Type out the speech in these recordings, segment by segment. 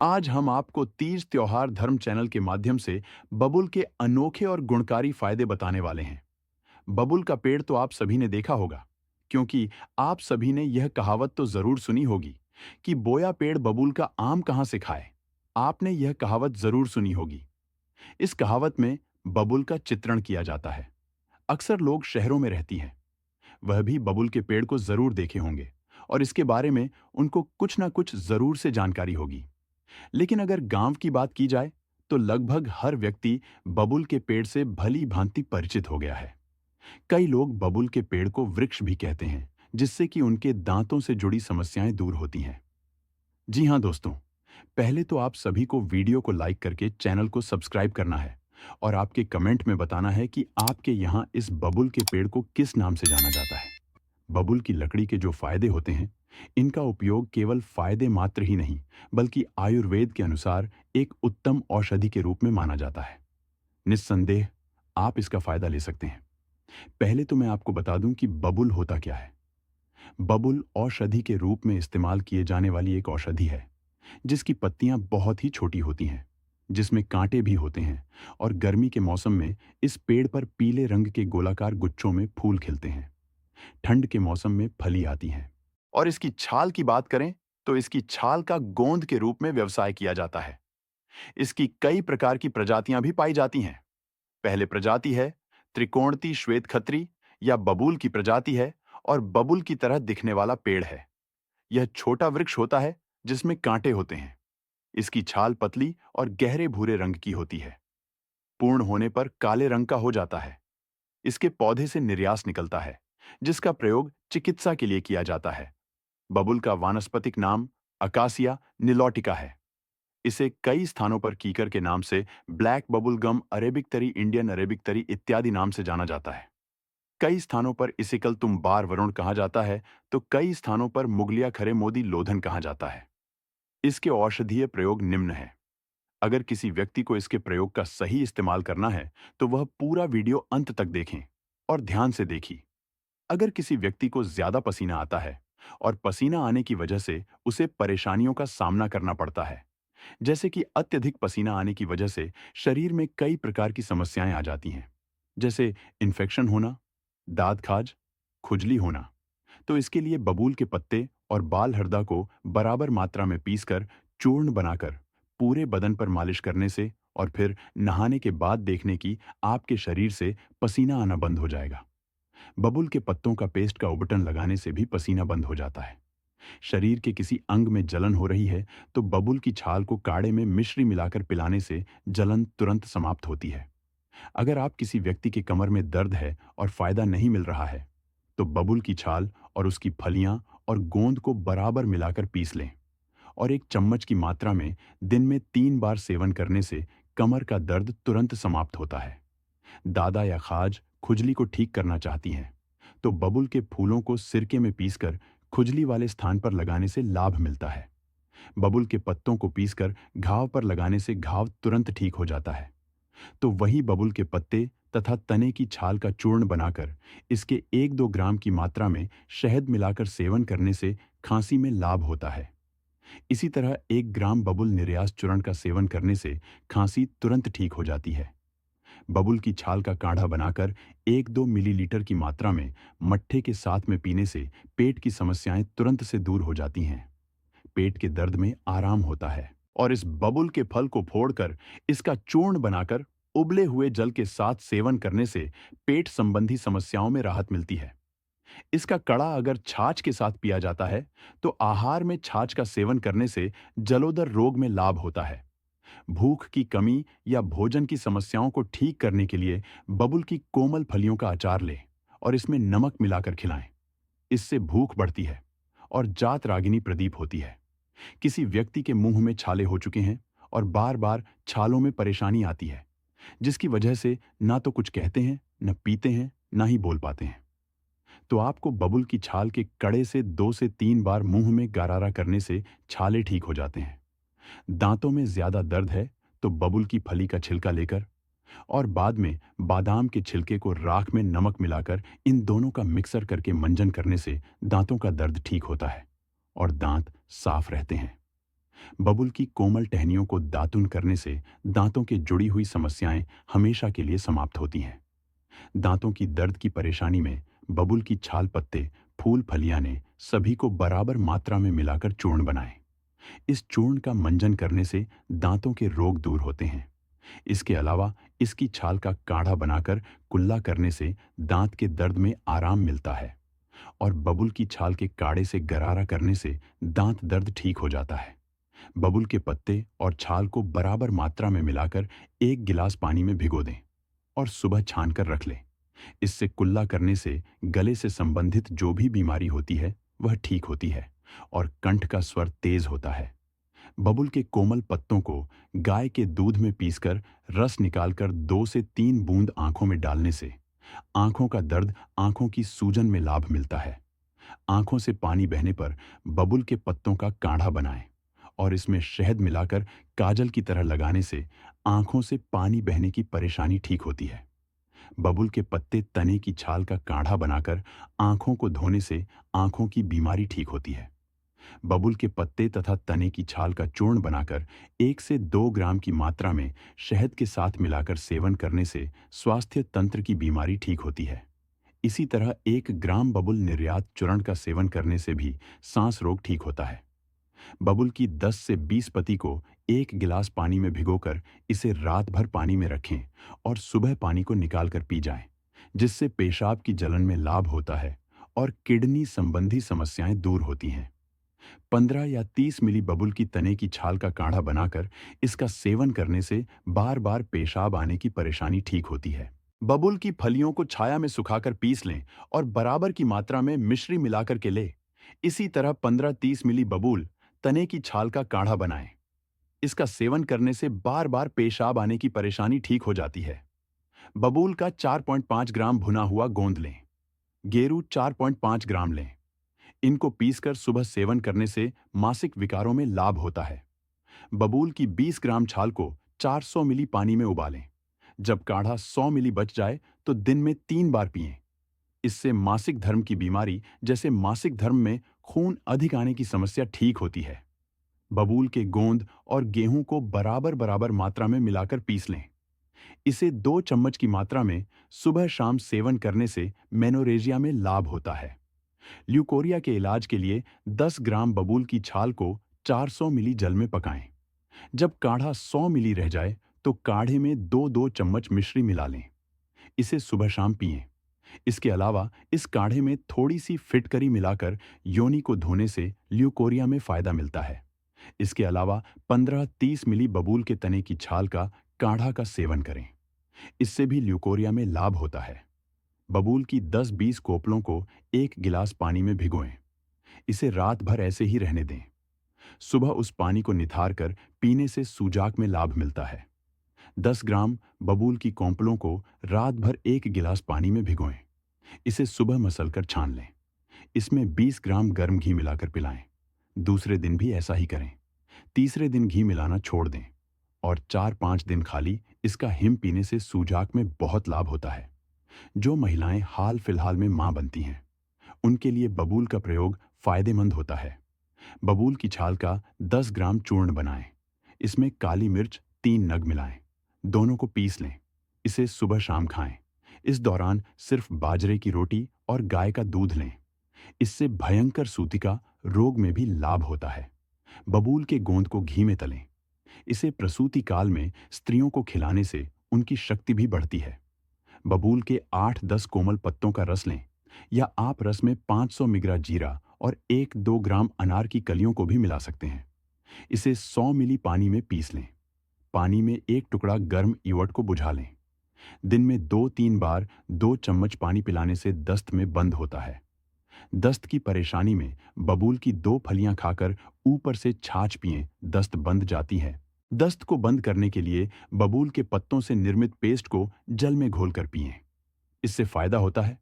आज हम आपको तीज त्योहार धर्म चैनल के माध्यम से बबुल के अनोखे और गुणकारी फायदे बताने वाले हैं। बबुल का पेड़ तो आप सभी ने देखा होगा, क्योंकि आप सभी ने यह कहावत तो जरूर सुनी होगी कि बोया पेड़ बबुल का आम कहां से खाए। आपने यह कहावत जरूर सुनी होगी। इस कहावत में बबुल का चित्रण किया जाता है। अक्सर लोग शहरों में रहती हैं, वह भी बबुल के पेड़ को जरूर देखे होंगे और इसके बारे में उनको कुछ ना कुछ जरूर से जानकारी होगी। लेकिन अगर गांव की बात की जाए तो लगभग हर व्यक्ति बबुल के पेड़ से भली भांति परिचित हो गया है। कई लोग बबुल के पेड़ को वृक्ष भी कहते हैं, जिससे कि उनके दांतों से जुड़ी समस्याएं दूर होती हैं। जी हां दोस्तों, पहले तो आप सभी को वीडियो को लाइक करके चैनल को सब्सक्राइब करना है और आपके कमेंट में बताना है कि आपके यहाँ इस बबुल के पेड़ को किस नाम से जाना जाता है। बबुल की लकड़ी के जो फायदे होते हैं, इनका उपयोग केवल फायदे मात्र ही नहीं, बल्कि आयुर्वेद के अनुसार एक उत्तम औषधि के रूप में माना जाता है। निस्संदेह आप इसका फायदा ले सकते हैं। पहले तो मैं आपको बता दूं कि बबुल होता क्या है। बबुल औषधि के रूप में इस्तेमाल किए जाने वाली एक औषधि है, जिसकी पत्तियां बहुत ही छोटी होती हैं, जिसमें कांटे भी होते हैं और गर्मी के मौसम में इस पेड़ पर पीले रंग के गोलाकार गुच्छों में फूल खिलते हैं। ठंड के मौसम में फली आती हैं। और इसकी छाल की बात करें तो इसकी छाल का गोंद के रूप में व्यवसाय किया जाता है। इसकी कई प्रकार की प्रजातियां भी पाई जाती हैं। पहले प्रजाति है त्रिकोणती श्वेत खत्री या बबूल की प्रजाति है और बबुल की तरह दिखने वाला पेड़ है। यह छोटा वृक्ष होता है जिसमें कांटे होते हैं। इसकी छाल पतली और गहरे भूरे रंग की होती है। पूर्ण होने पर काले रंग का हो जाता है। इसके पौधे से निर्यास निकलता है, जिसका प्रयोग चिकित्सा के लिए किया जाता है। बबुल का वानस्पतिक नाम अकासिया निलोटिका है। इसे कई स्थानों पर कीकर के नाम से, ब्लैक बबुल गम, अरेबिक तरी, इंडियन अरेबिक तरी इत्यादि नाम से जाना जाता है। कई स्थानों पर इसिकल तुम बार वरुण कहा जाता है, तो कई स्थानों पर मुगलिया खरे मोदी लोधन कहा जाता है। इसके औषधीय प्रयोग निम्न है। अगर किसी व्यक्ति को इसके प्रयोग का सही इस्तेमाल करना है, तो वह पूरा वीडियो अंत तक देखें और ध्यान से देखिए। अगर किसी व्यक्ति को ज्यादा पसीना आता है और पसीना आने की वजह से उसे परेशानियों का सामना करना पड़ता है, जैसे कि अत्यधिक पसीना आने की वजह से शरीर में कई प्रकार की समस्याएं आ जाती हैं, जैसे इन्फेक्शन होना, दाद खाज, खुजली होना, तो इसके लिए बबूल के पत्ते और बाल हरदा को बराबर मात्रा में पीसकर चूर्ण बनाकर पूरे बदन पर मालिश करने से और फिर नहाने के बाद देखने की आपके शरीर से पसीना आना बंद हो जाएगा। बबूल के पत्तों का पेस्ट का उबटन लगाने से भी पसीना बंद हो जाता है। शरीर के किसी अंग में जलन हो रही है तो बबूल की छाल को काढ़े में मिश्री मिलाकर पिलाने से जलन तुरंत समाप्त होती है। अगर आप किसी व्यक्ति के कमर में दर्द है और फायदा नहीं मिल रहा है, तो बबूल की छाल और उसकी फलियां और गोंद को बराबर मिलाकर पीस लें और एक चम्मच की मात्रा में दिन में 3 बार सेवन करने से कमर का दर्द तुरंत समाप्त होता है। दादा या खाज खुजली को ठीक करना चाहती हैं, तो बबुल के फूलों को सिरके में पीसकर खुजली वाले स्थान पर लगाने से लाभ मिलता है। बबुल के पत्तों को पीसकर घाव पर लगाने से घाव तुरंत ठीक हो जाता है। तो वही बबुल के पत्ते तथा तने की छाल का चूर्ण बनाकर इसके 1-2 ग्राम की मात्रा में शहद मिलाकर सेवन करने से खांसी में लाभ होता है। इसी तरह 1 ग्राम बबुल निर्यास चूर्ण का सेवन करने से खांसी तुरंत ठीक हो जाती है। बबुल की छाल का काढ़ा बनाकर 1-2 मिलीलीटर की मात्रा में मट्ठे के साथ में पीने से पेट की समस्याएं तुरंत से दूर हो जाती हैं। पेट के दर्द में आराम होता है। और इस बबुल के फल को फोड़कर इसका चूर्ण बनाकर उबले हुए जल के साथ सेवन करने से पेट संबंधी समस्याओं में राहत मिलती है। इसका कड़ा अगर छाछ के साथ पिया जाता है, तो आहार में छाछ का सेवन करने से जलोदर रोग में लाभ होता है। भूख की कमी या भोजन की समस्याओं को ठीक करने के लिए बबुल की कोमल फलियों का अचार लें और इसमें नमक मिलाकर खिलाएं। इससे भूख बढ़ती है और जात रागिनी प्रदीप होती है। किसी व्यक्ति के मुंह में छाले हो चुके हैं और बार बार छालों में परेशानी आती है, जिसकी वजह से ना तो कुछ कहते हैं, न पीते हैं, ना ही बोल पाते हैं, तो आपको बबुल की छाल के कड़े से 2 से 3 बार मुंह में गारारा करने से छाले ठीक हो जाते हैं। दांतों में ज्यादा दर्द है तो बबुल की फली का छिलका लेकर और बाद में बादाम के छिलके को राख में नमक मिलाकर इन दोनों का मिक्सर करके मंजन करने से दांतों का दर्द ठीक होता है और दांत साफ रहते हैं। बबूल की कोमल टहनियों को दातुन करने से दांतों के जुड़ी हुई समस्याएं हमेशा के लिए समाप्त होती हैं। दांतों की दर्द की परेशानी में बबूल की छाल पत्ते, फूल फलियां ने सभी को बराबर मात्रा में मिलाकर चूर्ण बनाएं। इस चूर्ण का मंजन करने से दांतों के रोग दूर होते हैं। इसके अलावा इसकी छाल का काढ़ा बनाकर कुल्ला करने से दांत के दर्द में आराम मिलता है और बबूल की छाल के काढ़े से गरारा करने से दांत दर्द ठीक हो जाता है। बबूल के पत्ते और छाल को बराबर मात्रा में मिलाकर 1 गिलास पानी में भिगो दें और सुबह छान कर रख लें। इससे कुल्ला करने से गले से संबंधित जो भी बीमारी होती है वह ठीक होती है और कंठ का स्वर तेज होता है। बबूल के कोमल पत्तों को गाय के दूध में पीसकर रस निकालकर 2 से 3 बूंद आंखों में डालने से आंखों का दर्द, आंखों की सूजन में लाभ मिलता है। आंखों से पानी बहने पर बबूल के पत्तों का काढ़ा बनाएं और इसमें शहद मिलाकर काजल की तरह लगाने से आंखों से पानी बहने की परेशानी ठीक होती है। बबूल के पत्ते तने की छाल का काढ़ा बनाकर आंखों को धोने से आंखों की बीमारी ठीक होती है। बबूल के पत्ते तथा तने की छाल का चूर्ण बनाकर 1 से 2 ग्राम की मात्रा में शहद के साथ मिलाकर सेवन करने से स्वास्थ्य तंत्र की बीमारी ठीक होती है। इसी तरह 1 ग्राम बबूल निर्यात चूर्ण का सेवन करने से भी सांस रोग ठीक होता है। बबूल की 10 से 20 पत्ती को 1 गिलास पानी में भिगोकर इसे रात भर पानी में रखें और सुबह पानी को निकालकर पी जाएं, जिससे पेशाब की जलन में लाभ होता है और किडनी संबंधी समस्याएं दूर होती हैं। 15 या 30 मिली बबूल की तने की छाल का काढ़ा बनाकर इसका सेवन करने से बार बार पेशाब आने की परेशानी ठीक होती है। बबूल की फलियों को छाया में सुखाकर पीस लें और बराबर की मात्रा में मिश्री मिलाकर के लें। इसी तरह 15-30 मिली बबूल तने की छाल का काढ़ा बनाएं। इसका सेवन करने से बार बार पेशाब आने की परेशानी ठीक हो जाती है। बबूल का 4.5 ग्राम भुना हुआ गोंद लें। गेरू 4.5 ग्राम लें। इनको पीसकर सुबह सेवन करने से मासिक विकारों में लाभ होता है। बबूल की 20 ग्राम छाल को 400 मिली पानी में उबालें। जब काढ़ा 100 मिली बच जाए तो दिन में 3 बार पिएं। इससे मासिक धर्म की बीमारी जैसे मासिक धर्म में खून अधिक आने की समस्या ठीक होती है। बबूल के गोंद और गेहूं को बराबर बराबर मात्रा में मिलाकर पीस लें। इसे 2 चम्मच की मात्रा में सुबह शाम सेवन करने से मेनोरेजिया में लाभ होता है। ल्यूकोरिया के इलाज के लिए 10 ग्राम बबूल की छाल को 400 मिली जल में पकाएं। जब काढ़ा 100 मिली रह जाए तो काढ़े में 2-2 चम्मच मिश्री मिला लें। इसे सुबह शाम पिएं। इसके अलावा इस काढ़े में थोड़ी सी फिटकरी मिलाकर योनि को धोने से ल्यूकोरिया में फायदा मिलता है। इसके अलावा 15-30 मिली बबूल के तने की छाल का काढ़ा का सेवन करें। इससे भी ल्यूकोरिया में लाभ होता है। बबूल की 10-20 कोपलों को 1 गिलास पानी में भिगोएं। इसे रात भर ऐसे ही रहने दें। सुबह उस पानी को निथार कर पीने से सूजाक में लाभ मिलता है। 10 ग्राम बबूल की कोंपलों को रात भर 1 गिलास पानी में भिगोएं। इसे सुबह मसलकर छान लें। इसमें 20 ग्राम गर्म घी मिलाकर पिलाएं। दूसरे दिन भी ऐसा ही करें। तीसरे दिन घी मिलाना छोड़ दें और 4-5 दिन खाली इसका हिम पीने से सूजाक में बहुत लाभ होता है। जो महिलाएं हाल फिलहाल में मां बनती हैं, उनके लिए बबूल का प्रयोग फायदेमंद होता है। बबूल की छाल का 10 ग्राम चूर्ण बनाएं। इसमें काली मिर्च 3 नग मिलाएं। दोनों को पीस लें। इसे सुबह शाम खाएं। इस दौरान सिर्फ बाजरे की रोटी और गाय का दूध लें। इससे भयंकर सूतिका रोग में भी लाभ होता है। बबूल के गोंद को घी में तलें। इसे प्रसूति काल में स्त्रियों को खिलाने से उनकी शक्ति भी बढ़ती है। बबूल के 8-10 कोमल पत्तों का रस लें या आप रस में 500 मिग्रा जीरा और 1-2 ग्राम अनार की कलियों को भी मिला सकते हैं। इसे 100 मिली पानी में पीस लें। पानी में 1 टुकड़ा गर्म इवट को बुझा लें। दिन में 2-3 बार 2 चम्मच पानी पिलाने से दस्त में बंद होता है। दस्त की परेशानी में बबूल की 2 फलियां खाकर ऊपर से छाछ पिएं, दस्त बंद जाती है। दस्त को बंद करने के लिए बबूल के पत्तों से निर्मित पेस्ट को जल में घोलकर पिएं। इससे फायदा होता है।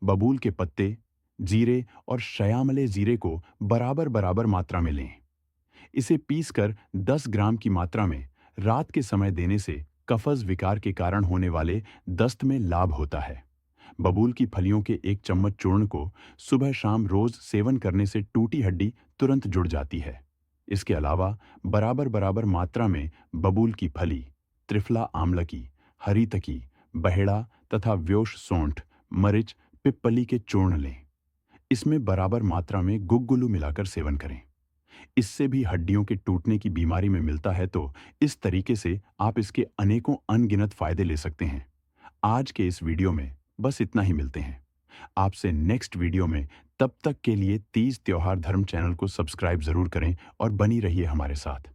बबूल के पत्ते, जीरे और श्यामले जीरे को बराबर बराबर मात्रा में लें। इसे पीसकर 10 ग्राम की मात्रा में रात के समय देने से कफज विकार के कारण होने वाले दस्त में लाभ होता है। बबूल की फलियों के 1 चम्मच चूर्ण को सुबह शाम रोज सेवन करने से टूटी हड्डी तुरंत जुड़ जाती है। इसके अलावा बराबर बराबर मात्रा में बबूल की फली, त्रिफला आमलकी, हरी तकी, बहेड़ा तथा व्योश सोंठ, मरिच, पिप्पली के चूर्ण लें। इसमें बराबर मात्रा में गुग्गुलू मिलाकर सेवन करें। इससे भी हड्डियों के टूटने की बीमारी में मिलता है, तो इस तरीके से आप इसके अनेकों अनगिनत फायदे ले सकते हैं। आज के इस वीडियो में बस इतना ही। मिलते हैं आपसे नेक्स्ट वीडियो में। तब तक के लिए तीज त्योहार धर्म चैनल को सब्सक्राइब जरूर करें और बनी रहिए हमारे साथ।